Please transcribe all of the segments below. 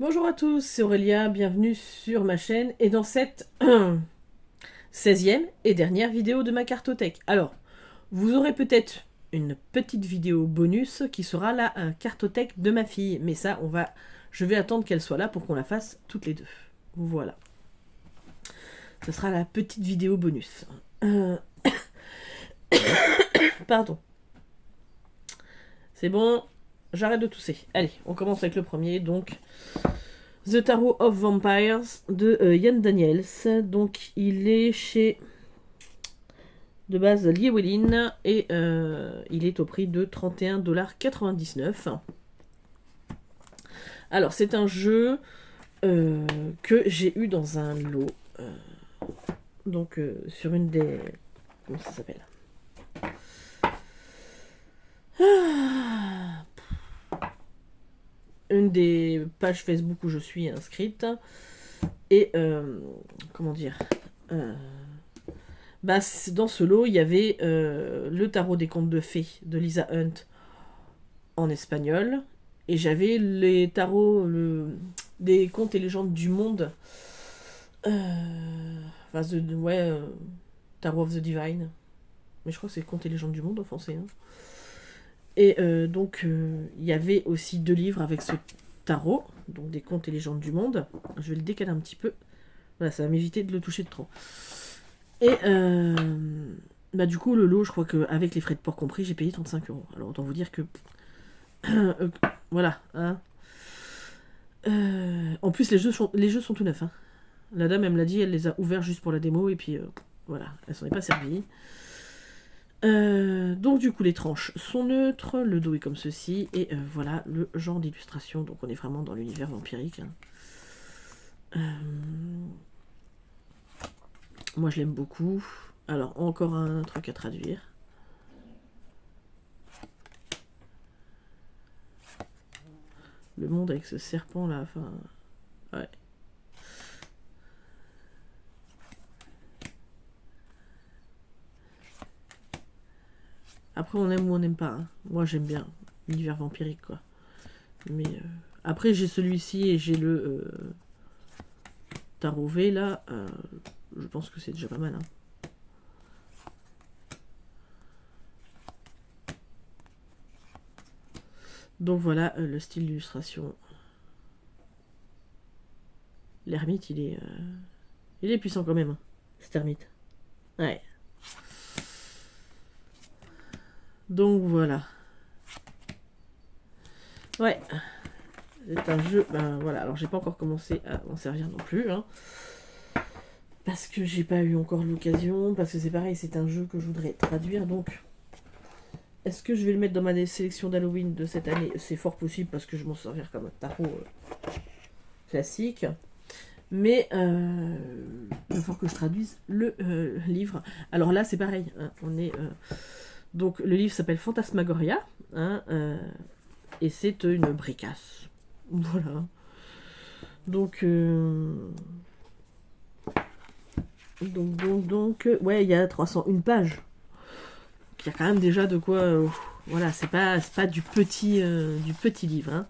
Bonjour à tous, c'est Aurélia, bienvenue sur ma chaîne et dans cette 16e et dernière vidéo de ma cartothèque. Alors, vous aurez peut-être une petite vidéo bonus qui sera la cartothèque de ma fille, mais ça, je vais attendre qu'elle soit là pour qu'on la fasse toutes les deux. Voilà, ce sera la petite vidéo bonus. Pardon, c'est bon, j'arrête de tousser. Allez, on commence avec le premier, donc... The Tarot of Vampires de Ian Daniels. Donc il est chez de base Llewellyn et il est au prix de 31,99 $. Alors c'est un jeu que j'ai eu dans un lot. Donc sur une des... Comment ça s'appelle Une des pages Facebook où je suis inscrite. Et comment dire bah, dans ce lot, il y avait le tarot des contes de fées de Lisa Hunt en espagnol. Et j'avais les tarots des contes et légendes du monde. Enfin, Tarot of the Divine. Mais je crois que c'est contes et légendes du monde en français. Hein. Et donc, il y avait aussi 2 livres avec ce tarot, donc des contes et légendes du monde. Je vais le décaler un petit peu. Voilà, ça va m'éviter de le toucher de trop. Et bah du coup, le lot, je crois qu'avec les frais de port compris, j'ai payé 35 €. Alors autant vous dire que... voilà. Hein. En plus, les jeux sont tout neufs. Hein. La dame, elle me l'a dit, elle les a ouverts juste pour la démo, et puis voilà, elle s'en est pas servie. Donc du coup, les tranches sont neutres, le dos est comme ceci, et voilà le genre d'illustration. Donc on est vraiment dans l'univers vampirique. Hein. Moi, je l'aime beaucoup. Alors, encore un truc à traduire. Le monde avec ce serpent là, enfin... Ouais. Après, on aime ou on n'aime pas. Hein. Moi, j'aime bien l'univers vampirique, quoi. Mais après, j'ai celui-ci et j'ai le Tarot V, là. Je pense que c'est déjà pas mal. Hein. Donc voilà le style d'illustration. L'ermite, il est puissant quand même, hein, cet ermite. Ouais. Donc voilà. Ouais. C'est un jeu. Ben voilà. Alors j'ai pas encore commencé à m'en servir non plus. Hein, parce que j'ai pas eu encore l'occasion. Parce que c'est pareil, c'est un jeu que je voudrais traduire. Donc. Est-ce que je vais le mettre dans ma sélection d'Halloween de cette année? C'est fort possible parce que je m'en servir comme un tarot classique. Mais il va falloir que je traduise le livre. Alors là, c'est pareil. Hein, on est donc le livre s'appelle Fantasmagoria, hein, et c'est une bricasse. Voilà. Donc ouais, il y a 301 pages. Il y a quand même déjà de quoi. Voilà, c'est pas du petit livre. Hein.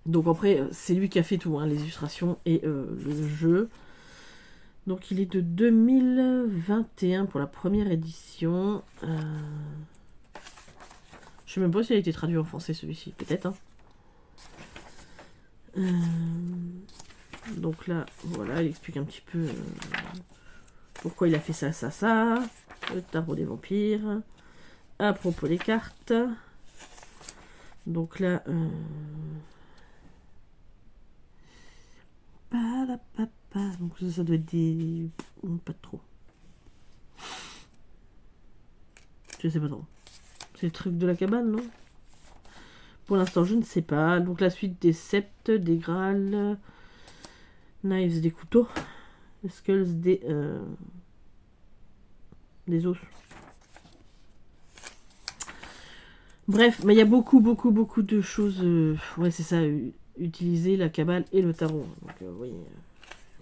Donc après, c'est lui qui a fait tout, hein, les illustrations et le jeu. Donc il est de 2021 pour la première édition. Je sais même pas s'il a été traduit en français celui-ci, peut-être. Hein. Donc là, voilà, il explique un petit peu pourquoi il a fait ça, le tarot des vampires. À propos des cartes. Donc là... Donc ça doit être des... Pas trop. Je sais pas trop. C'est le truc de la cabane, non? Pour l'instant, je ne sais pas. Donc la suite des septes, des grâles, knives, des couteaux, skulls, des os. Bref, mais il y a beaucoup de choses. Ouais, c'est ça. Utiliser la cabale et le tarot. Donc oui,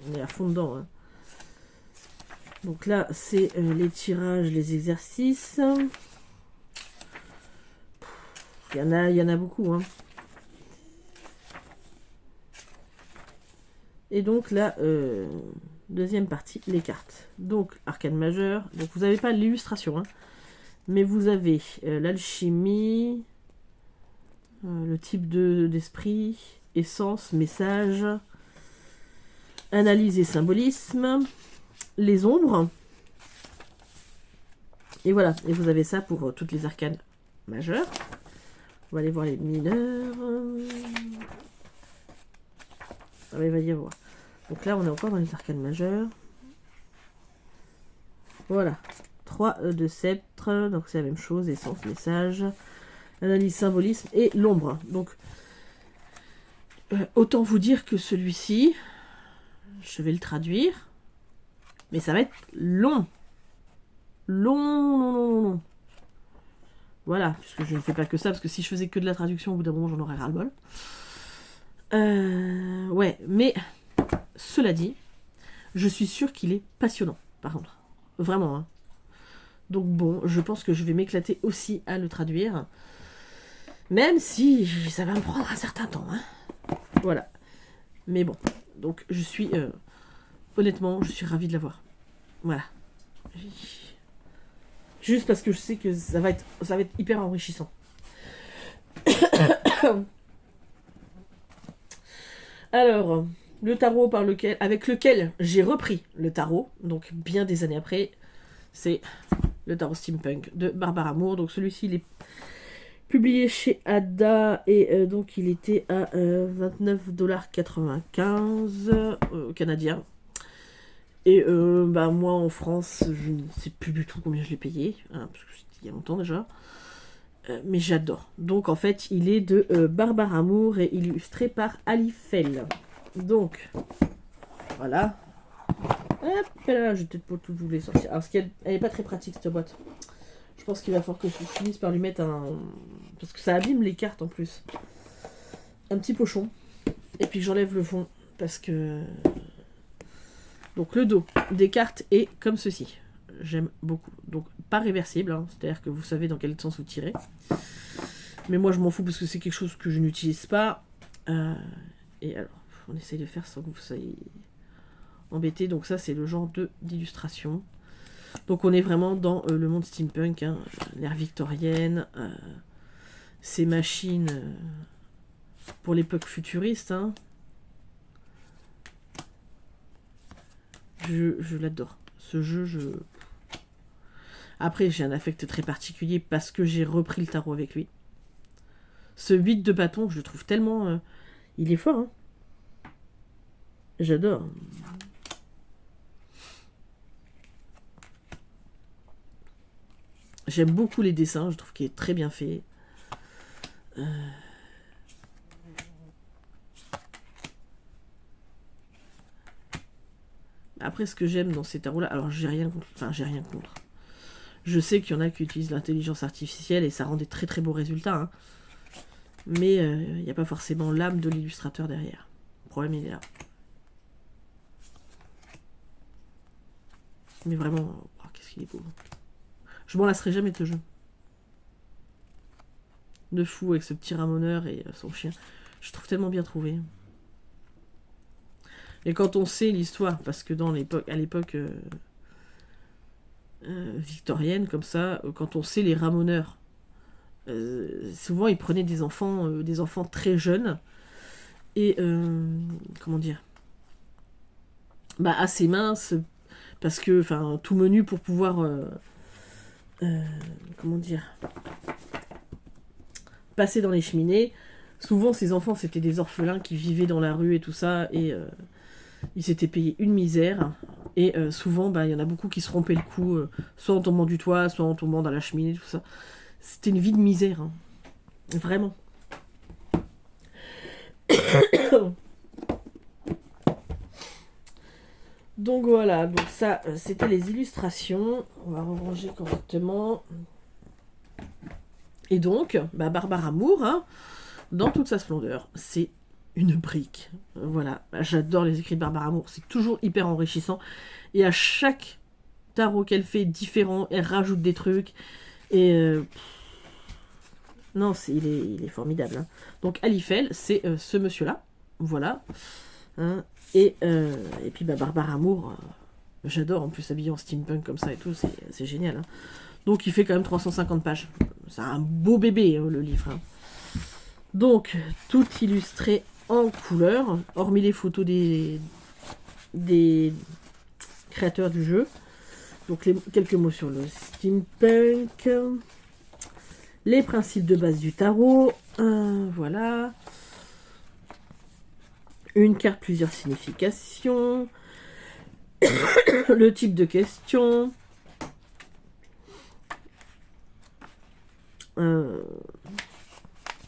on est à fond dedans. Hein. Donc là, c'est les tirages, les exercices. Il y en a beaucoup, hein. Et donc la deuxième partie, les cartes. Donc arcane majeur. Donc vous n'avez pas l'illustration, hein, mais vous avez l'alchimie, le type d'esprit, essence, message, analyse et symbolisme, les ombres. Et voilà. Et vous avez ça pour toutes les arcanes majeures. On va aller voir les mineurs. Ah, il va y avoir. Donc là, on est encore dans les arcanes majeures. Voilà. 3 de sceptre. Donc c'est la même chose. Essence, message, analyse, symbolisme et l'ombre. Donc, autant vous dire que celui-ci, je vais le traduire. Mais ça va être long. Long. Voilà. Puisque je ne fais pas que ça. Parce que si je faisais que de la traduction, au bout d'un moment, j'en aurais ras-le-bol. Ouais, mais cela dit, je suis sûre qu'il est passionnant, par contre. Vraiment, hein. Donc bon, je pense que je vais m'éclater aussi à le traduire. Même si ça va me prendre un certain temps, hein. Voilà. Mais bon, donc je suis... honnêtement, je suis ravie de l'avoir. Voilà. Juste parce que je sais que ça va être hyper enrichissant. Alors, le tarot avec lequel j'ai repris le tarot, donc bien des années après, c'est le tarot steampunk de Barbara Moore. Donc celui-ci, il est publié chez Ada et donc il était à 29,95$ canadien. Et moi en France, je ne sais plus du tout combien je l'ai payé, hein, parce que c'était il y a longtemps déjà. Mais j'adore. Donc en fait, il est de Barbara Moore et illustré par Ali Fell. Donc, voilà. Hop là, je vais peut-être pas tout vous les sortir. Alors, elle est pas très pratique cette boîte. Je pense qu'il va falloir que je finisse par lui mettre un... Parce que ça abîme les cartes en plus. Un petit pochon. Et puis j'enlève le fond. Parce que... Donc le dos des cartes est comme ceci. J'aime beaucoup. Donc pas réversible, hein, c'est-à-dire que vous savez dans quel sens vous tirez. Mais moi je m'en fous parce que c'est quelque chose que je n'utilise pas. Et alors, on essaye de faire sans que vous soyez embêtés. Donc ça c'est le genre d'illustration. Donc on est vraiment dans le monde steampunk, hein, l'ère victorienne, ces machines pour l'époque futuriste. Hein. Je l'adore. Ce jeu, Après, j'ai un affect très particulier parce que j'ai repris le tarot avec lui. Ce 8 de bâton, je le trouve tellement... Il est fort, hein. J'adore. J'aime beaucoup les dessins, je trouve qu'il est très bien fait. Après, ce que j'aime dans ces tarots-là... Alors, j'ai rien contre. Enfin, j'ai rien contre. Je sais qu'il y en a qui utilisent l'intelligence artificielle et ça rend des très très beaux résultats. Hein. Mais il n'y a pas forcément l'âme de l'illustrateur derrière. Le problème, il est là. Mais vraiment, oh, qu'est-ce qu'il est beau. Je m'en lasserai jamais de ce jeu. De fou avec ce petit ramoneur et son chien. Je trouve tellement bien trouvé. Et quand on sait l'histoire, parce que à l'époque victorienne, comme ça, quand on sait les ramoneurs, souvent ils prenaient des enfants très jeunes et comment dire, assez minces, parce que tout menu pour pouvoir comment dire, passer dans les cheminées. Souvent ces enfants c'était des orphelins qui vivaient dans la rue et tout ça, et ils s'étaient payés une misère. Et souvent, il y en a beaucoup qui se rompaient le cou, soit en tombant du toit, soit en tombant dans la cheminée, tout ça. C'était une vie de misère. Hein. Vraiment. Donc voilà, donc ça, c'était les illustrations. On va ranger correctement. Et donc, Barbara Moore, hein, dans toute sa splendeur, c'est une brique. Voilà, j'adore les écrits de Barbara Moore, c'est toujours hyper enrichissant. Et à chaque tarot qu'elle fait différent, elle rajoute des trucs. Et Non, il est formidable. Hein. Donc Alifel, c'est ce monsieur-là. Voilà. Hein. Et puis Barbare Amour, j'adore en plus habillé en steampunk comme ça et tout, c'est génial. Hein. Donc il fait quand même 350 pages. C'est un beau bébé le livre. Hein. Donc tout illustré en couleur, hormis les photos des créateurs du jeu. Donc quelques mots sur le steampunk. Les principes de base du tarot. Voilà. Une carte, plusieurs significations. Le type de question.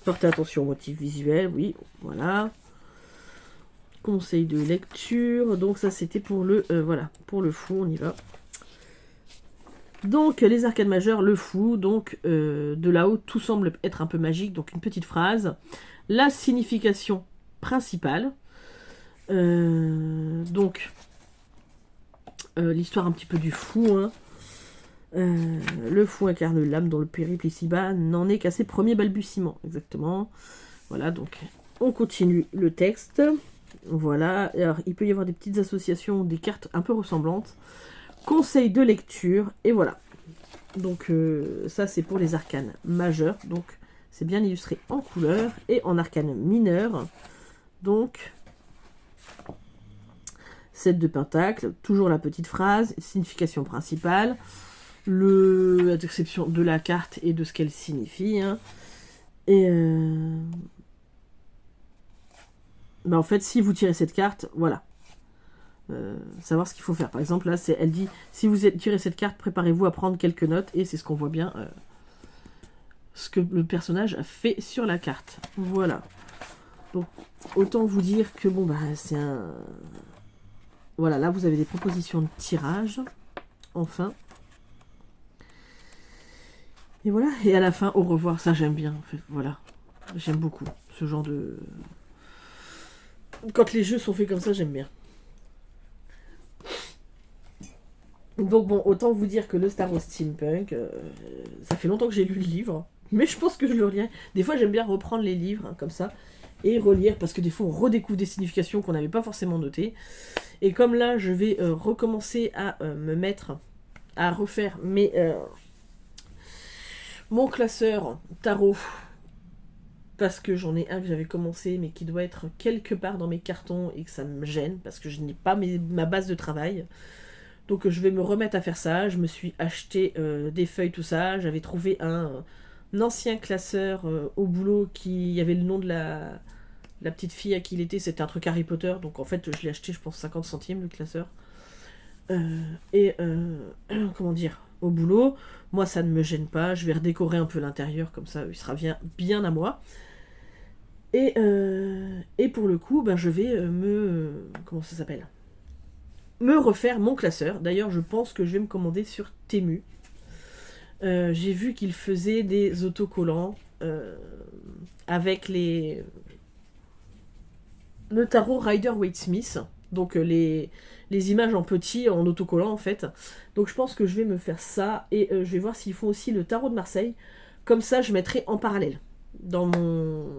Portez attention aux motifs visuels, oui, voilà. Conseil de lecture. Donc ça c'était pour le voilà, pour le fou, on y va. Donc les arcanes majeures, le fou, donc de là-haut tout semble être un peu magique, donc une petite phrase. La signification principale. Donc l'histoire un petit peu du fou, hein. Le fou incarne l'âme dont le périple ici-bas n'en est qu'à ses premiers balbutiements, exactement. Voilà, donc on continue le texte. Voilà, alors il peut y avoir des petites associations, des cartes un peu ressemblantes. Conseil de lecture, et voilà. Donc ça c'est pour les arcanes majeures, donc c'est bien illustré en couleur, et en arcanes mineures, donc 7 de pentacle, toujours la petite phrase, signification principale, la description de la carte et de ce qu'elle signifie, hein. Et en fait si vous tirez cette carte, voilà. Savoir ce qu'il faut faire. Par exemple, là, elle dit, si vous tirez cette carte, préparez-vous à prendre quelques notes, et c'est ce qu'on voit bien, ce que le personnage a fait sur la carte. Voilà. Donc, autant vous dire que, bon, bah, c'est un... Voilà, là, vous avez des propositions de tirage, enfin. Et voilà, et à la fin, au revoir, ça, j'aime bien, en fait, voilà. J'aime beaucoup ce genre de... Quand les jeux sont faits comme ça, j'aime bien. Donc bon, autant vous dire que le Star Wars Steampunk, ça fait longtemps que j'ai lu le livre, mais je pense que je le relirai. Des fois j'aime bien reprendre les livres, hein, comme ça, et relire, parce que des fois on redécouvre des significations qu'on n'avait pas forcément notées. Et comme là je vais recommencer à me mettre, à refaire mon classeur tarot, parce que j'en ai un que j'avais commencé, mais qui doit être quelque part dans mes cartons, et que ça me gêne, parce que je n'ai pas ma base de travail. Donc je vais me remettre à faire ça. Je me suis acheté des feuilles, tout ça. J'avais trouvé un ancien classeur au boulot qui y avait le nom de la petite fille à qui il était. C'était un truc Harry Potter. Donc en fait, je l'ai acheté, je pense, 50 centimes le classeur. Comment dire, au boulot. Moi, ça ne me gêne pas. Je vais redécorer un peu l'intérieur. Comme ça, il sera bien à moi. Et pour le coup, ben, je vais comment ça s'appelle ? Me refaire mon classeur. D'ailleurs, je pense que je vais me commander sur Temu. J'ai vu qu'il faisait des autocollants avec le tarot Rider-Waite-Smith. Donc les images en petit, en autocollant en fait. Donc je pense que je vais me faire ça. Et je vais voir s'ils font aussi le tarot de Marseille. Comme ça, je mettrai en parallèle dans mon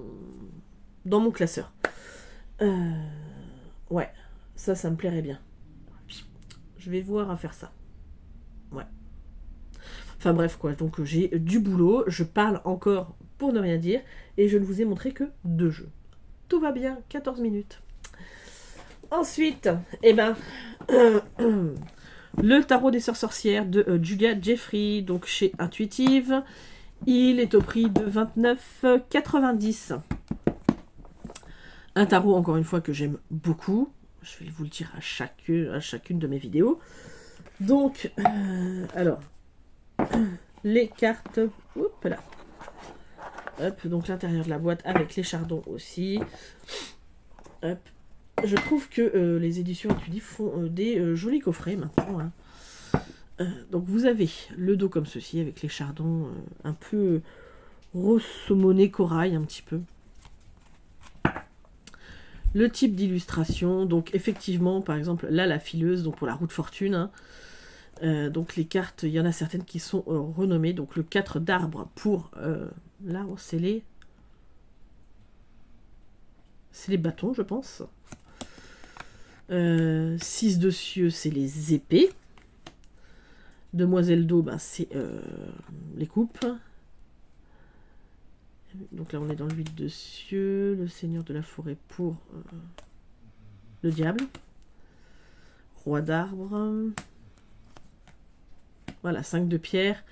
classeur. Ouais, ça me plairait bien. Je vais voir à faire ça. Ouais. Enfin bref quoi, donc j'ai du boulot, je parle encore pour ne rien dire, et je ne vous ai montré que 2 jeux. Tout va bien, 14 minutes. Ensuite, le tarot des sœurs sorcières de Julia Jeffrey, donc chez Intuitive. Il est au prix de 29,90. Un tarot, encore une fois, que j'aime beaucoup. Je vais vous le dire à chacune de mes vidéos. Donc, alors, les cartes, hop là. Hop, donc l'intérieur de la boîte avec les chardons aussi. Hop. Je trouve que les éditions Intuitive font des jolis coffrets maintenant. Hein. Donc vous avez le dos comme ceci avec les chardons un peu rose saumonné corail un petit peu. Le type d'illustration, donc effectivement, par exemple, là, la fileuse, donc pour la roue de fortune, hein, donc les cartes, il y en a certaines qui sont renommées, donc le 4 d'arbre pour Là, c'est les bâtons, je pense. 6 de cieux, c'est les épées. Demoiselle d'eau, ben, c'est les coupes. Donc là, on est dans le 8 de cieux. Le seigneur de la forêt pour le diable. Roi d'arbre. Voilà, 5 de pierre.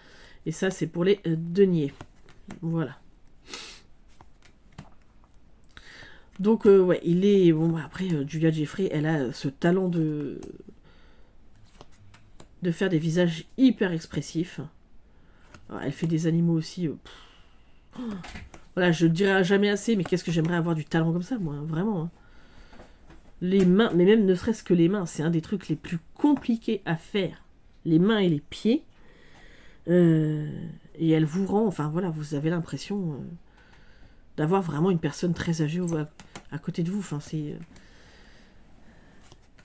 Et ça, c'est pour les deniers. Voilà. Donc, ouais, il est... Bon, après, Julia Jeffrey, elle a ce talent de faire des visages hyper expressifs. Alors, elle fait des animaux aussi... Voilà, je dirais jamais assez, mais qu'est-ce que j'aimerais avoir du talent comme ça, moi, vraiment. Hein. Les mains, mais même ne serait-ce que les mains, c'est un des trucs les plus compliqués à faire. Les mains et les pieds. Et elle vous rend, enfin voilà, vous avez l'impression d'avoir vraiment une personne très âgée à côté de vous. Enfin, c'est...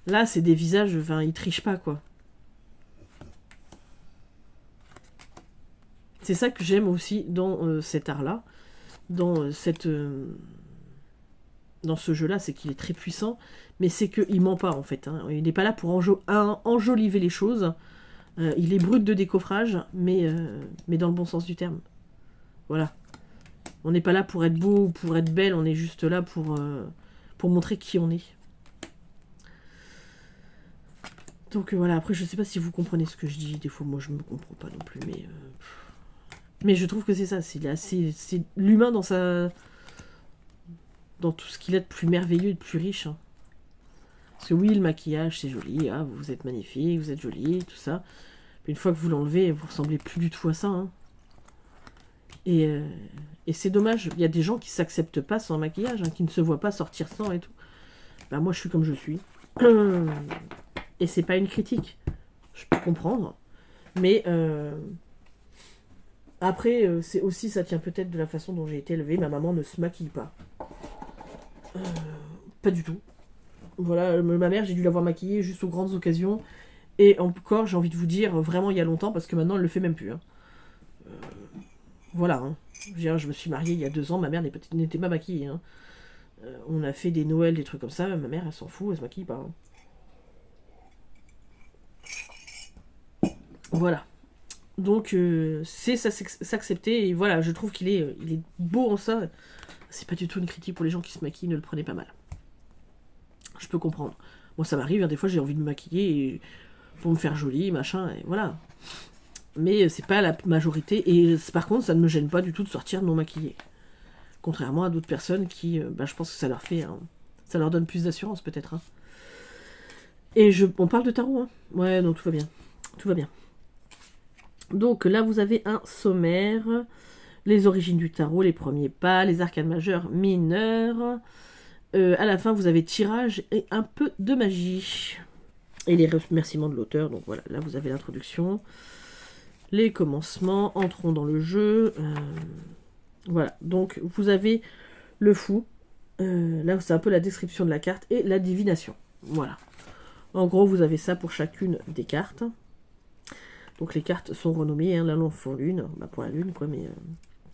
Là, c'est des visages, enfin, ils trichent pas, quoi. C'est ça que j'aime aussi dans cet art-là. Dans ce jeu-là, c'est qu'il est très puissant, mais c'est qu'il ment pas, en fait. Hein. Il n'est pas là pour enjoliver les choses. Il est brut de décoffrage, mais dans le bon sens du terme. Voilà. On n'est pas là pour être beau ou pour être belle, on est juste là pour montrer qui on est. Donc voilà, après je sais pas si vous comprenez ce que je dis, des fois moi je me comprends pas non plus, mais je trouve que c'est ça, c'est l'humain dans tout ce qu'il a de plus merveilleux et de plus riche. Hein. Parce que oui, le maquillage c'est joli, ah, vous êtes magnifique, vous êtes jolie, tout ça. Mais une fois que vous l'enlevez, vous ressemblez plus du tout à ça. Hein. Et c'est dommage, il y a des gens qui s'acceptent pas sans maquillage, hein, qui ne se voient pas sortir sans et tout. Ben, moi je suis comme je suis. Et c'est pas une critique. Je peux comprendre. Mais après, c'est aussi, ça tient peut-être de la façon dont j'ai été élevée. Ma maman ne se maquille pas. Pas du tout. Voilà, ma mère, j'ai dû l'avoir maquillée juste aux grandes occasions. Et encore, j'ai envie de vous dire, vraiment il y a longtemps, parce que maintenant elle le fait même plus. Hein. Voilà. Hein. Je me suis mariée il y a 2 ans, ma mère n'était pas maquillée. Hein. On a fait des Noëls, des trucs comme ça. Ma mère, elle s'en fout, elle se maquille pas. Hein. Voilà. Donc, c'est s'accepter. Et voilà, je trouve qu'il est beau en ça. C'est pas du tout une critique pour les gens qui se maquillent, ne le prenez pas mal. Je peux comprendre. Moi, ça m'arrive, hein, des fois j'ai envie de me maquiller pour me faire jolie, machin, et voilà. Mais c'est pas la majorité. Et par contre, ça ne me gêne pas du tout de sortir non maquillée. Contrairement à d'autres personnes qui, je pense que ça leur fait... ça leur donne plus d'assurance, peut-être. Hein. Et on parle de tarot, hein. Ouais, donc tout va bien. Tout va bien. Donc là, vous avez un sommaire, les origines du tarot, les premiers pas, les arcanes majeurs, mineurs. À la fin, vous avez tirage et un peu de magie. Et les remerciements de l'auteur. Donc voilà, là, vous avez l'introduction. Les commencements, entrons dans le jeu. Voilà, donc vous avez le fou. Là, c'est un peu la description de la carte et la divination. Voilà. En gros, vous avez ça pour chacune des cartes. Donc les cartes sont renommées, hein, là l'enfant lune, pour la lune quoi, mais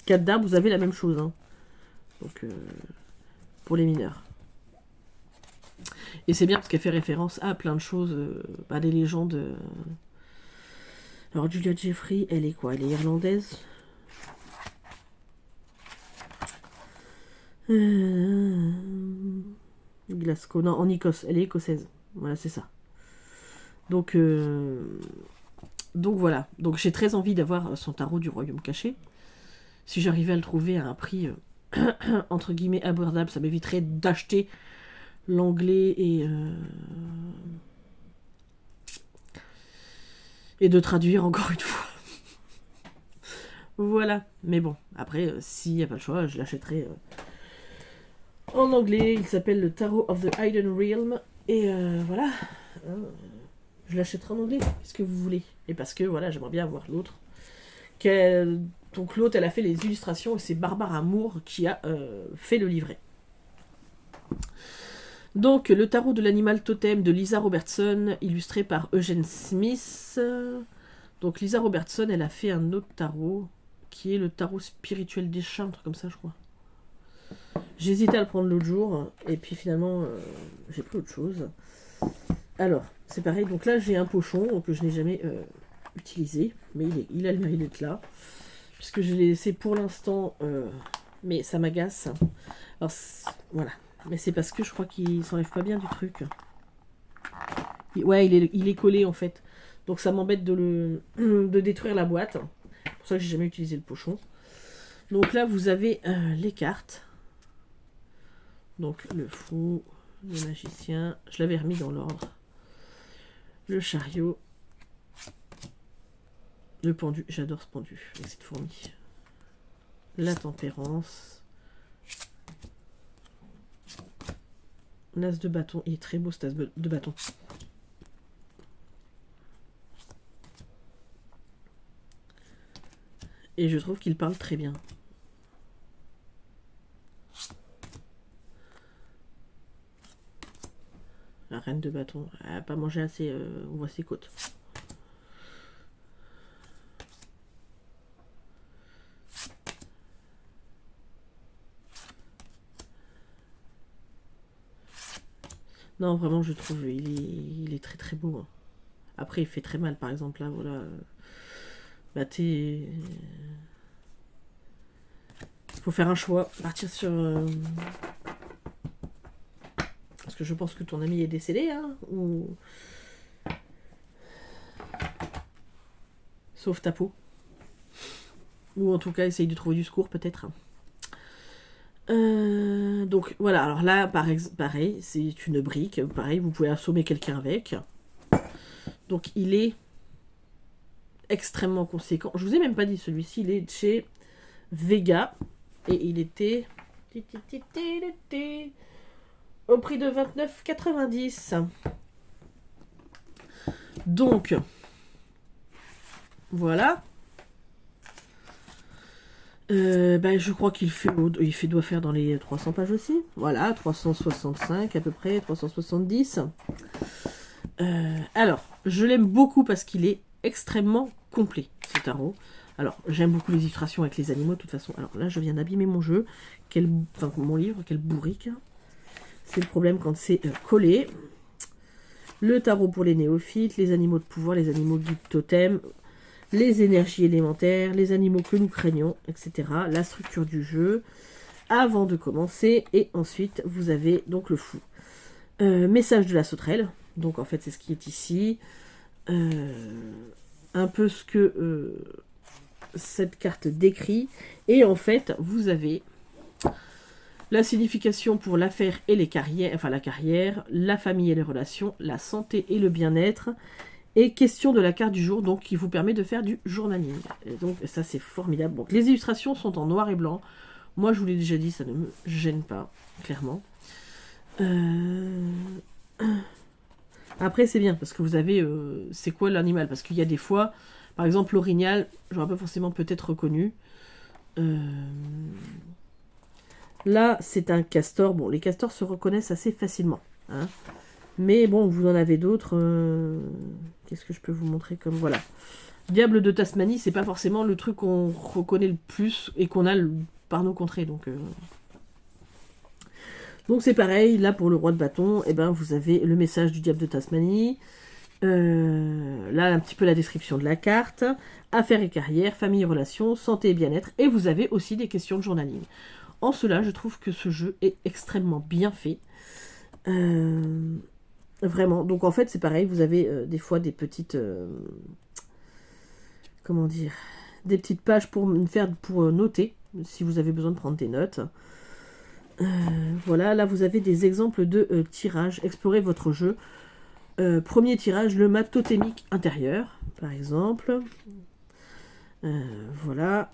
4 d'arbres, vous avez la même chose. Hein. Donc pour les mineurs. Et c'est bien parce qu'elle fait référence à plein de choses, des légendes. Alors Julia Jeffrey, elle est quoi? Elle est irlandaise. Glasgow, non, en Écosse, elle est écossaise. Voilà, c'est ça. Donc voilà, donc j'ai très envie d'avoir son tarot du royaume caché. Si j'arrivais à le trouver à un prix entre guillemets abordable, ça m'éviterait d'acheter l'anglais et de traduire encore une fois. Voilà, mais bon, après, s'il n'y a pas le choix, je l'achèterai en anglais. Il s'appelle le Tarot of the Hidden Realm, et voilà. Je l'achèterai en anglais, qu'est-ce que vous voulez? Et parce que voilà, j'aimerais bien avoir l'autre. Donc l'autre, elle a fait les illustrations et c'est Barbara Moore qui a fait le livret. Donc le tarot de l'animal totem de Lisa Robertson, illustré par Eugene Smith. Donc Lisa Robertson, elle a fait un autre tarot. qui est le tarot spirituel des chats, un truc comme ça, je crois. J'hésitais à le prendre l'autre jour, et puis finalement, j'ai pris autre chose. Alors, c'est pareil, donc là, j'ai un pochon que je n'ai jamais utilisé, mais il a le mérite d'être là, puisque je l'ai laissé pour l'instant, mais ça m'agace. Alors, voilà. Mais c'est parce que je crois qu'il s'enlève pas bien du truc. Ouais, il est collé, en fait. Donc, ça m'embête de détruire la boîte. C'est pour ça que j'ai jamais utilisé le pochon. Donc là, vous avez les cartes. Donc, le fou, le magicien. Je l'avais remis dans l'ordre. Le chariot. Le pendu. J'adore ce pendu avec cette fourmi. La tempérance. L'as de bâton. Il est très beau cet as de bâton. Et je trouve qu'il parle très bien. La reine de bâton. Elle n'a pas mangé assez. On voit ses côtes. Non, vraiment, je trouve il est très très beau. Après, il fait très mal, par exemple, là, voilà. Bah, faut faire un choix. Partir sur... Parce que je pense que ton ami est décédé, hein, ou... Sauve ta peau. Ou en tout cas, essaye de trouver du secours, peut-être. Donc voilà, alors là, pareil, c'est une brique. Pareil, vous pouvez assommer quelqu'un avec. Donc il est extrêmement conséquent. Je vous ai même pas dit, celui-ci, il est chez Vega. Et il était au prix de 29,90. Donc, voilà. Je crois qu'il doit faire dans les 300 pages aussi. Voilà, 365 à peu près, 370. Alors, je l'aime beaucoup parce qu'il est extrêmement complet, ce tarot. Alors, j'aime beaucoup les illustrations avec les animaux, de toute façon. Alors là, je viens d'abîmer mon jeu. Mon livre, quelle bourrique. C'est le problème quand c'est collé. Le tarot pour les néophytes, les animaux de pouvoir, les animaux guides totem, les énergies élémentaires, les animaux que nous craignons, etc. La structure du jeu, avant de commencer. Et ensuite, vous avez donc le fou. Message de la sauterelle. Donc, en fait, c'est ce qui est ici. Un peu ce que cette carte décrit. Et en fait, vous avez la signification pour l'affaire et les carrières, enfin la carrière, la famille et les relations, la santé et le bien-être. Et question de la carte du jour, donc qui vous permet de faire du journaling. Et donc ça c'est formidable. Donc les illustrations sont en noir et blanc. Moi je vous l'ai déjà dit, ça ne me gêne pas, clairement. Après c'est bien, parce que vous avez... c'est quoi l'animal? Parce qu'il y a des fois, par exemple l'orignal, j'aurais pas forcément peut-être reconnu. Là c'est un castor. Bon, les castors se reconnaissent assez facilement. Hein. Mais bon, vous en avez d'autres. Qu'est-ce que je peux vous montrer comme... Voilà. Diable de Tasmanie, c'est pas forcément le truc qu'on reconnaît le plus et qu'on a par nos contrées. Donc c'est pareil. Là, pour le roi de bâton, eh ben, vous avez le message du diable de Tasmanie. Là, un petit peu la description de la carte. Affaires et carrière, famille et relations, santé et bien-être. Et vous avez aussi des questions de journaling. En cela, je trouve que ce jeu est extrêmement bien fait. Vraiment. Donc en fait, c'est pareil. Vous avez des fois des petites... comment dire, des petites pages pour noter, si vous avez besoin de prendre des notes. Voilà, là vous avez des exemples de tirages. Explorez votre jeu. Premier tirage, le mat totémique intérieur, par exemple. Voilà.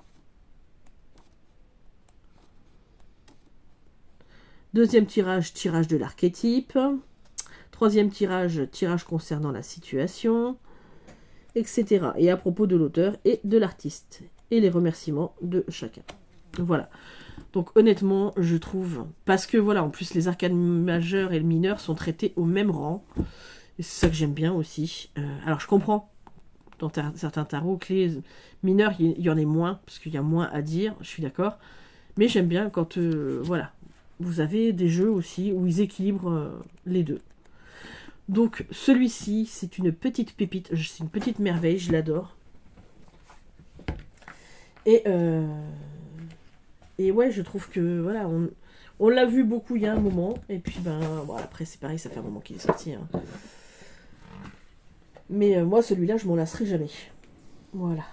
Deuxième tirage, tirage de l'archétype. Troisième tirage, tirage concernant la situation, etc. Et à propos de l'auteur et de l'artiste. Et les remerciements de chacun. Voilà. Donc honnêtement, je trouve... Parce que voilà, en plus les arcanes majeurs et le mineur sont traités au même rang. Et c'est ça que j'aime bien aussi. Alors je comprends. dans certains tarots que les mineurs, il y en ait moins, parce qu'il y a moins à dire, je suis d'accord. Mais j'aime bien quand, voilà, vous avez des jeux aussi où ils équilibrent les deux. Donc celui-ci, c'est une petite pépite, c'est une petite merveille, je l'adore. Et ouais, je trouve que, voilà, on l'a vu beaucoup il y a un moment, et puis ben, bon, après c'est pareil, ça fait un moment qu'il est sorti. Hein. Mais moi, celui-là, je m'en lasserai jamais. Voilà.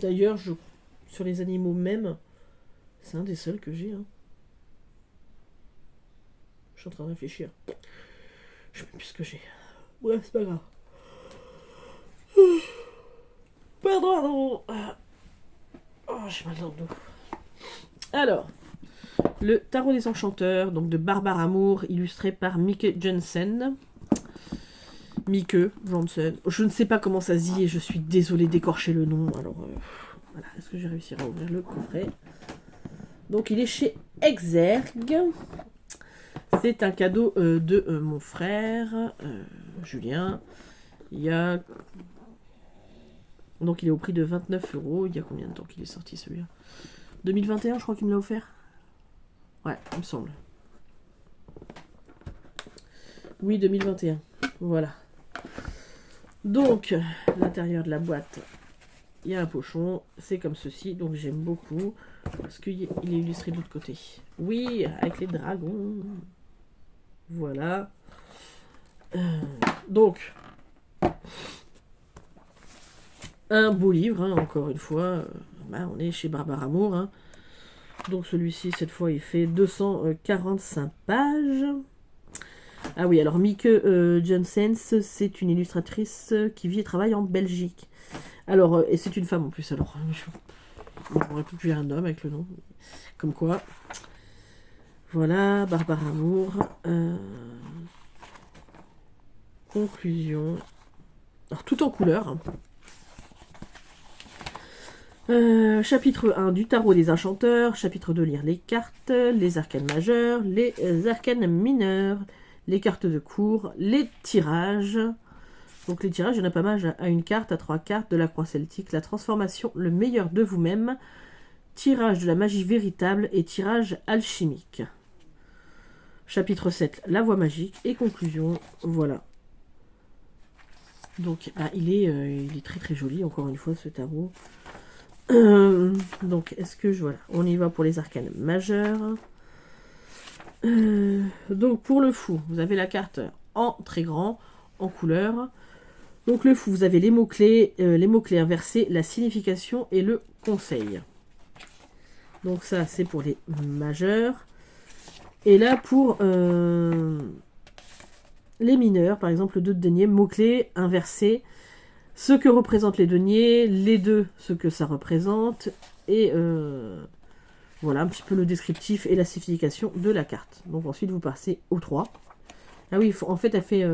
D'ailleurs, sur les animaux même, c'est un des seuls que j'ai. Hein. Je suis en train de réfléchir. Je sais même plus ce que j'ai. Bref, c'est pas grave. Pardon. Oh, j'ai mal dans le dos. Alors, le Tarot des Enchanteurs, donc de Barbara Amour, illustré par Mieke Jensen. Mieke Jensen. Je ne sais pas comment ça se dit et je suis désolée d'écorcher le nom. Alors, voilà. Est-ce que j'ai réussi à ouvrir le coffret? Donc, il est chez Exergue. C'est un cadeau de mon frère, Julien. Il y a... Donc, il est au prix de 29 €. Il y a combien de temps qu'il est sorti, celui-là? 2021, je crois qu'il me l'a offert. Ouais, il me semble. Oui, 2021. Voilà. Donc, l'intérieur de la boîte, il y a un pochon. C'est comme ceci. Donc, j'aime beaucoup. Parce qu'il est illustré de l'autre côté. Oui, avec les dragons. Voilà. Donc, un beau livre, hein, encore une fois. On est chez Barbara Amour. Hein. Donc, celui-ci, cette fois, il fait 245 pages. Ah oui, alors Mieke Jensens, c'est une illustratrice qui vit et travaille en Belgique. Alors, et c'est une femme en plus, alors. On aurait pu un homme avec le nom. Comme quoi. Voilà, Barbara Amour. Conclusion. Alors, tout en couleur. Chapitre 1 du Tarot des Enchanteurs. Chapitre 2, lire les cartes, les arcanes majeurs, les arcanes mineurs, les cartes de cours, les tirages. Donc les tirages, il y en a pas mal à une carte, à 3 cartes, de la croix celtique, la transformation, le meilleur de vous-même, tirage de la magie véritable et tirage alchimique. Chapitre 7, la voie magique et conclusion, voilà. Donc il est très très joli, encore une fois, ce tarot. Donc, est-ce que voilà, on y va pour les arcanes majeures. Donc, pour le fou, vous avez la carte en très grand, en couleur. Donc, le fou, vous avez les mots-clés inversés, la signification et le conseil. Donc, ça, c'est pour les majeurs. Et là, pour les mineurs, par exemple, le 2 de denier, mots-clés inversés. Ce que représentent les deniers, les deux, ce que ça représente, et voilà un petit peu le descriptif et la signification de la carte. Donc ensuite vous passez au 3. Ah oui, en fait elle fait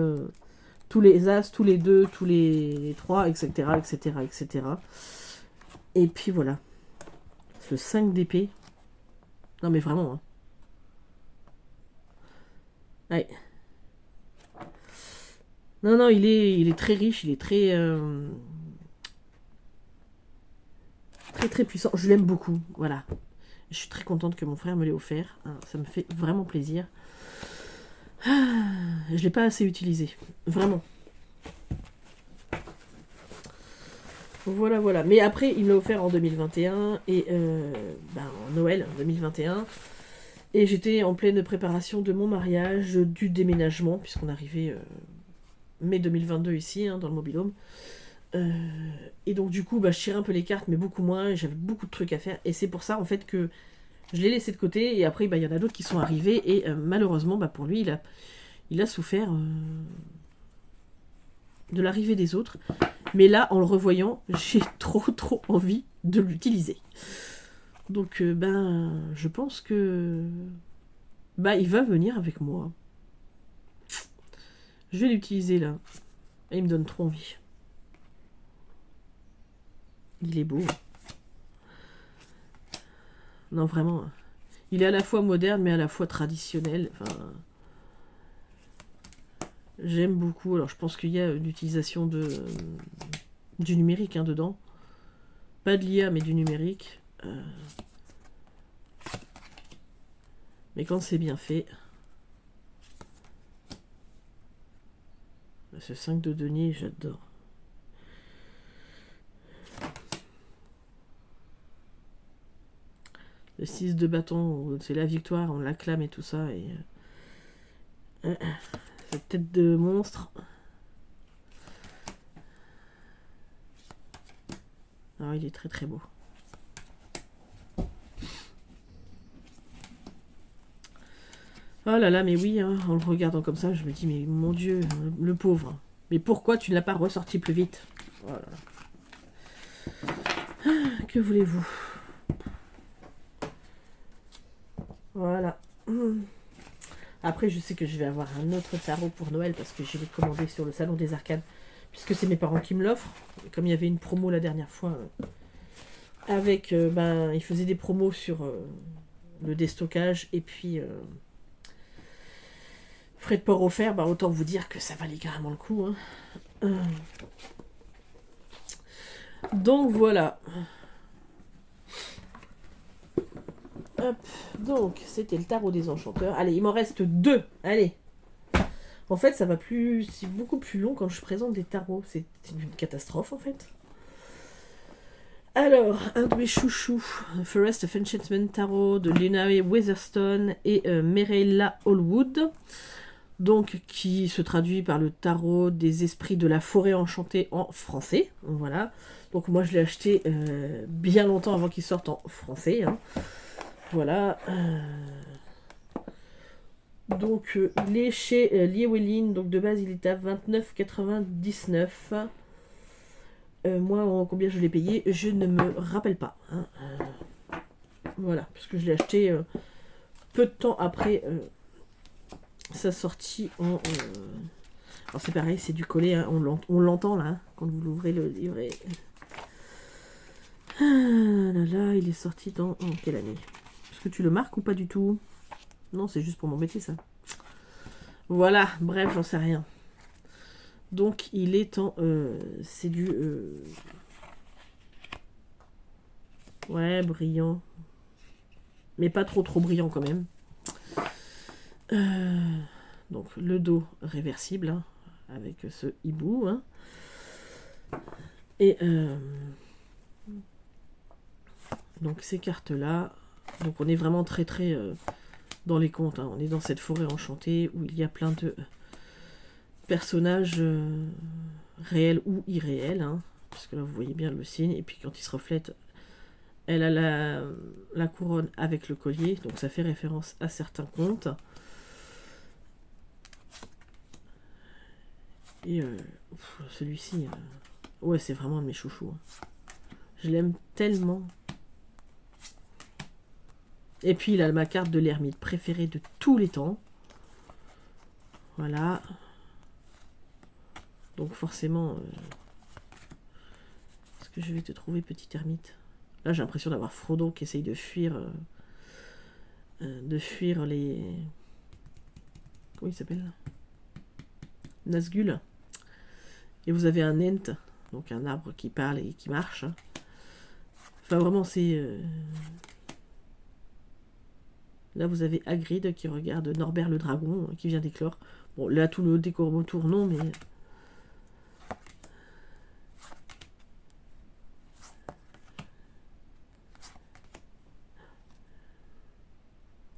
tous les as, tous les 2, tous les 3, etc., etc., etc. Et puis voilà. Ce 5 d'épée. Non mais vraiment. Hein. Ouais. Non, il est très riche, il est très... très très puissant. Je l'aime beaucoup, voilà. Je suis très contente que mon frère me l'ait offert. Hein, ça me fait vraiment plaisir. Je ne l'ai pas assez utilisé. Vraiment. Voilà. Mais après, il me l'a offert en 2021. Et en Noël 2021. Et j'étais en pleine préparation de mon mariage, du déménagement, puisqu'on arrivait mai 2022 ici, hein, dans le mobil-home. Et donc du coup, je tirais un peu les cartes, mais beaucoup moins. J'avais beaucoup de trucs à faire. Et c'est pour ça, en fait, que je l'ai laissé de côté. Et après, il y en a d'autres qui sont arrivés. Et malheureusement, pour lui, il a souffert de l'arrivée des autres. Mais là, en le revoyant, j'ai trop envie de l'utiliser. Donc, je pense que... il va venir avec moi. Je vais l'utiliser, là. Et il me donne trop envie. Il est beau. Non, vraiment. Il est à la fois moderne, mais à la fois traditionnel. Enfin... J'aime beaucoup. Alors je pense qu'il y a l'utilisation du numérique hein, dedans. Pas de l'IA mais du numérique. Mais quand c'est bien fait. Ce 5 de denier, j'adore. Le 6 de bâton, c'est la victoire, on l'acclame et tout ça. Et cette tête de monstre. Alors il est très très beau. Oh là là, mais oui, hein, en le regardant comme ça, je me dis, mais mon Dieu, le pauvre. Mais pourquoi tu ne l'as pas ressorti plus vite? Voilà. Que voulez-vous? Voilà. Après, je sais que je vais avoir un autre tarot pour Noël parce que je l'ai commandé sur le salon des arcades. Puisque c'est mes parents qui me l'offrent. Comme il y avait une promo la dernière fois, avec, ils faisaient des promos sur le déstockage et puis frais de port offert, autant vous dire que ça valait carrément le coup. Hein. Donc voilà. Hop, donc c'était le tarot des enchanteurs. Allez, il m'en reste 2. Allez. En fait, ça va plus. C'est beaucoup plus long quand je présente des tarots. C'est une catastrophe en fait. Alors, un de mes chouchous, Forest of Enchantment Tarot de Lenae Weatherstone et Merella Allwood. Donc, qui se traduit par le tarot des esprits de la forêt enchantée en français. Voilà. Donc, moi, je l'ai acheté bien longtemps avant qu'il sorte en français. Hein. Voilà. Donc, il est chez Llewellyn. Donc, de base, il est à 29,99. Moi, combien je l'ai payé, je ne me rappelle pas. Hein. Voilà, puisque je l'ai acheté peu de temps après sa sortie en... Alors c'est pareil, c'est du collet, hein, on l'entend là, hein, quand vous l'ouvrez le livret. Ah là là, il est sorti en quelle année? Est-ce que tu le marques ou pas du tout? Non, c'est juste pour m'embêter ça. Voilà, bref, j'en sais rien. Donc il est en... c'est du... ouais, brillant. Mais pas trop brillant quand même. Donc le dos réversible, hein, avec ce hibou. Hein. Et donc ces cartes-là. Donc on est vraiment très dans les contes. Hein. On est dans cette forêt enchantée où il y a plein de personnages réels ou irréels. Hein, parce que là vous voyez bien le signe. Et puis quand il se reflète, elle a la couronne avec le collier. Donc ça fait référence à certains contes. Et celui-ci, ouais, c'est vraiment un de mes chouchous. Hein. Je l'aime tellement. Et puis, il a ma carte de l'ermite préférée de tous les temps. Voilà. Donc, forcément... est-ce que je vais te trouver, petit ermite? Là, j'ai l'impression d'avoir Frodo qui essaye de fuir... les... Comment il s'appelle? Nazgûl. Et vous avez un Ent, donc un arbre qui parle et qui marche. Enfin, vraiment, c'est... Là, vous avez Hagrid qui regarde Norbert le dragon qui vient d'éclore. Bon, là, tout le décor autour, non, mais...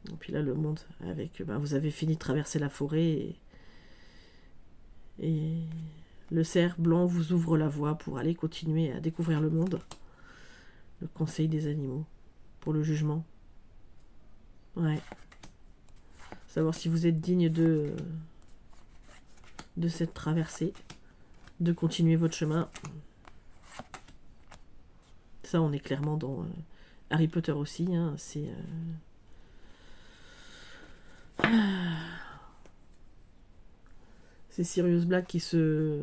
Et puis là, le monde avec... vous avez fini de traverser la forêt et le cerf blanc vous ouvre la voie pour aller continuer à découvrir le monde. Le conseil des animaux pour le jugement. Ouais. Savoir si vous êtes digne de cette traversée, de continuer votre chemin. Ça, on est clairement dans Harry Potter aussi. Hein, c'est... c'est Sirius Black qui se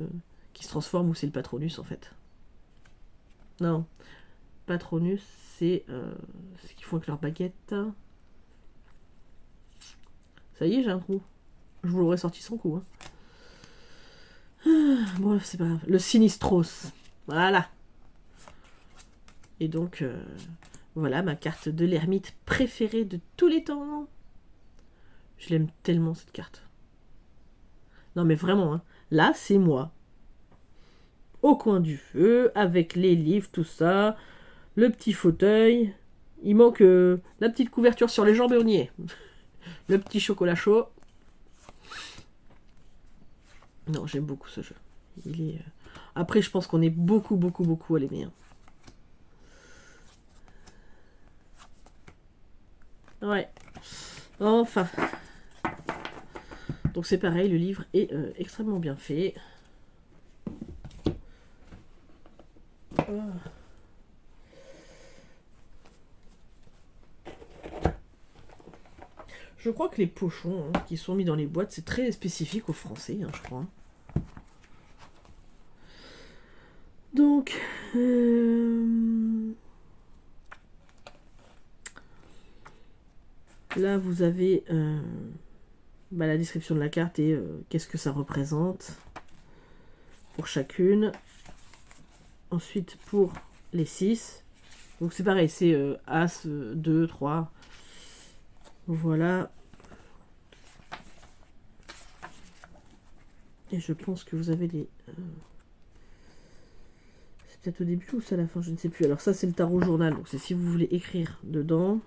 transforme ou c'est le Patronus en fait? Non. Patronus, c'est ce qu'ils font avec leur baguette. Ça y est, j'ai un trou. Je vous l'aurais sorti sans coup. Hein. Bon, c'est pas grave. Le Sinistros. Voilà. Et donc, voilà ma carte de l'ermite préférée de tous les temps. Je l'aime tellement, cette carte. Non, mais vraiment, hein. Là, c'est moi. Au coin du feu, avec les livres, tout ça. Le petit fauteuil. Il manque la petite couverture sur les jambes et on y est. Le petit chocolat chaud. Non, j'aime beaucoup ce jeu. Il est... Après, je pense qu'on est beaucoup à l'aimer. Hein. Ouais. Enfin. Donc c'est pareil, le livre est extrêmement bien fait. Oh. Je crois que les pochons qui sont mis dans les boîtes, c'est très spécifique aux Français, hein, je crois. Donc, là, vous avez la description de la carte et qu'est-ce que ça représente pour chacune. Ensuite, pour les 6. Donc, c'est pareil, c'est As, 2, 3. Voilà. Et je pense que vous avez les... c'est peut-être au début ou c'est à la fin, je ne sais plus. Alors ça, c'est le tarot journal. Donc c'est si vous voulez écrire dedans.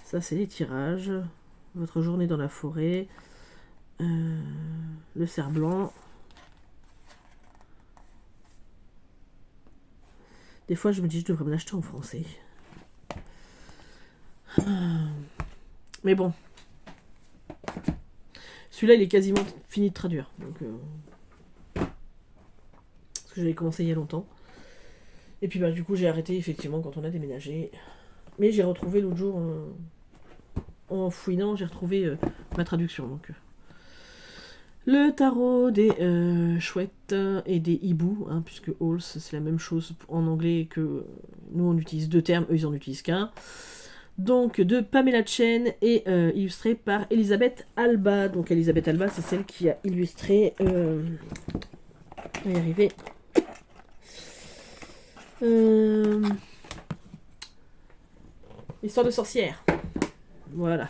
Ça, c'est les tirages. Votre journée dans la forêt. Le cerf blanc. Des fois, je me dis, je devrais me l'acheter en français. Mais bon. Celui-là, il est quasiment fini de traduire. Donc, parce que j'avais commencé il y a longtemps. Et puis, du coup, j'ai arrêté, effectivement, quand on a déménagé. Mais j'ai retrouvé l'autre jour, en fouinant, j'ai retrouvé ma traduction. Donc, le tarot des chouettes et des hiboux, hein, puisque Halls, c'est la même chose en anglais que nous, on utilise 2 termes, eux, ils en utilisent qu'un. Donc, de Pamela Chen et illustré par Elisabeth Alba. Donc, Elisabeth Alba, c'est celle qui a illustré... on va y arriver. Histoire de sorcière. Voilà.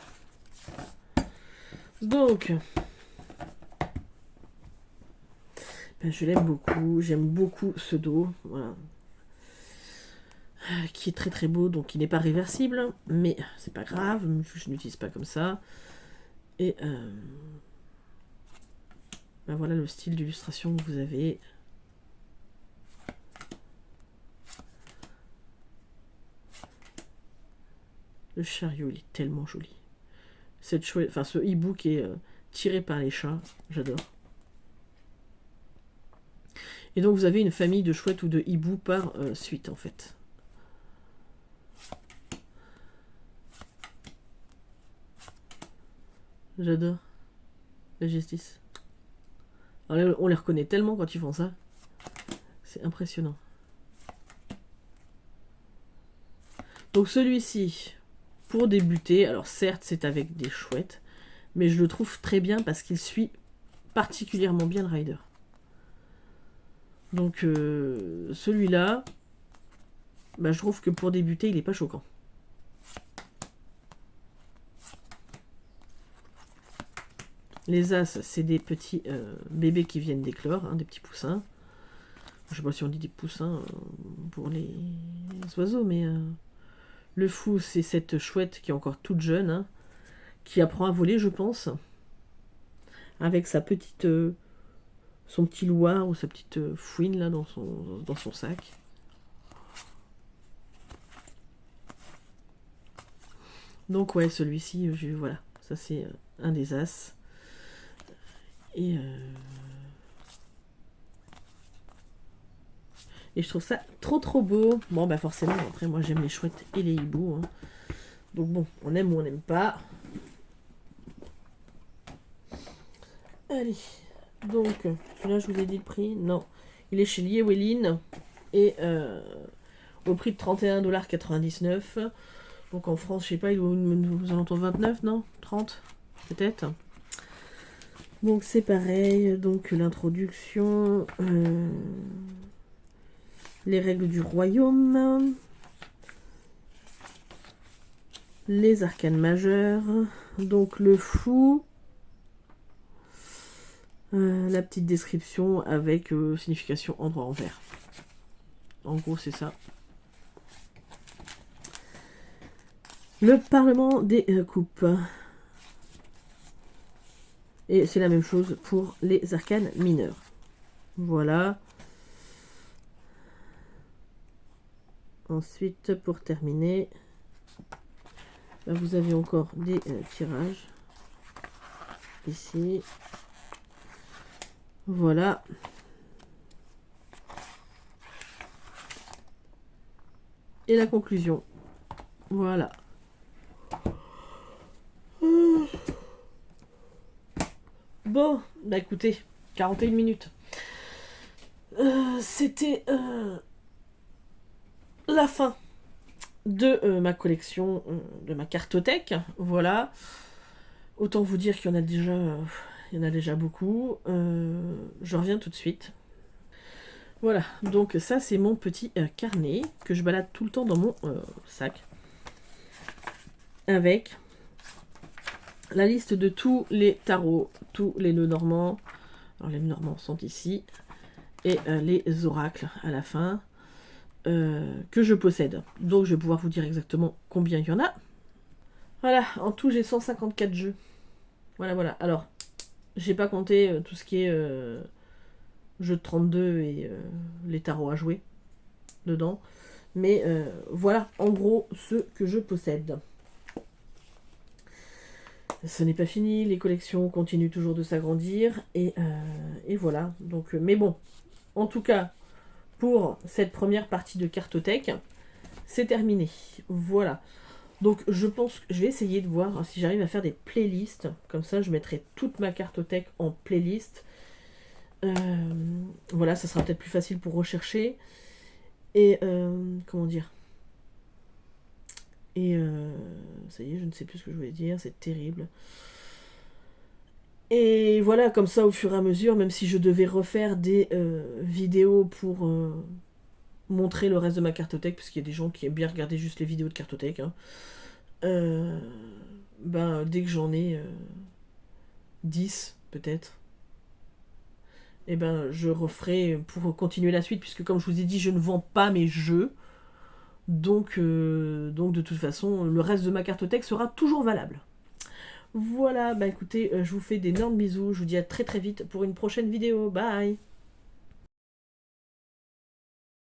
Donc... je l'aime beaucoup, j'aime beaucoup ce dos, voilà. Qui est très beau, donc qui n'est pas réversible, mais c'est pas grave, je n'utilise pas comme ça. Et voilà le style d'illustration que vous avez. Le chariot, il est tellement joli. Cette chouette, enfin ce hibou qui est tiré par les chats, j'adore. Et donc vous avez une famille de chouettes ou de hiboux par suite en fait. J'adore la justice. Alors là, on les reconnaît tellement quand ils font ça. C'est impressionnant. Donc celui-ci, pour débuter, alors certes c'est avec des chouettes, mais je le trouve très bien parce qu'il suit particulièrement bien le rider. Donc celui-là, je trouve que pour débuter, il n'est pas choquant. Les as, c'est des petits bébés qui viennent d'éclore, hein, des petits poussins. Je ne sais pas si on dit des poussins pour les oiseaux, mais le fou, c'est cette chouette qui est encore toute jeune, hein, qui apprend à voler, je pense, avec sa petite... son petit loir ou sa petite fouine là dans son sac. Donc ouais, celui-ci, voilà, ça c'est un des as. Et je trouve ça trop beau. Bon forcément, après moi j'aime les chouettes et les hiboux. Hein. Donc bon, on aime ou on n'aime pas. Allez. Donc, celui-là, je vous ai dit le prix. Non. Il est chez Llewellyn. Et au prix de 31,99 $. Donc en France, je sais pas, il est aux alentours de 29, non 30 peut-être. Donc c'est pareil, donc l'introduction, les règles du royaume, les arcanes majeures, donc le fou, la petite description avec signification endroit en vert. En gros c'est ça. Le Parlement des coupes. Et c'est la même chose pour les arcanes mineurs. Voilà. Ensuite, pour terminer, là, vous avez encore des tirages. Ici. Voilà. Et la conclusion. Voilà. Bon, bah écoutez, 41 minutes. C'était la fin de ma collection, de ma cartothèque. Voilà. Autant vous dire qu'il y en a déjà beaucoup. Je reviens tout de suite. Voilà, donc ça c'est mon petit carnet que je balade tout le temps dans mon sac. Avec la liste de tous les tarots, tous les nœuds normands. Alors les nœuds normands sont ici. Et les oracles à la fin que je possède. Donc je vais pouvoir vous dire exactement combien il y en a. Voilà, en tout j'ai 154 jeux. Voilà. Alors, j'ai pas compté tout ce qui est jeu de 32 et les tarots à jouer dedans. Mais voilà, en gros, ce que je possède. Ce n'est pas fini, les collections continuent toujours de s'agrandir. Et voilà. Donc, mais bon, en tout cas, pour cette première partie de cartothèque, c'est terminé. Voilà. Donc je pense que je vais essayer de voir si j'arrive à faire des playlists. Comme ça, je mettrai toute ma cartothèque en playlist. Voilà, ça sera peut-être plus facile pour rechercher. Et comment dire. Et ça y est, je ne sais plus ce que je voulais dire. C'est terrible. Et voilà, comme ça, au fur et à mesure, même si je devais refaire des vidéos pour montrer le reste de ma cartothèque, parce qu'il y a des gens qui aiment bien regarder juste les vidéos de cartothèque, hein. Dès que j'en ai 10 peut-être, et je referai pour continuer la suite, puisque comme je vous ai dit, je ne vends pas mes jeux, donc de toute façon le reste de ma cartothèque sera toujours valable. Voilà, écoutez, je vous fais d'énormes bisous, je vous dis à très très vite pour une prochaine vidéo, bye.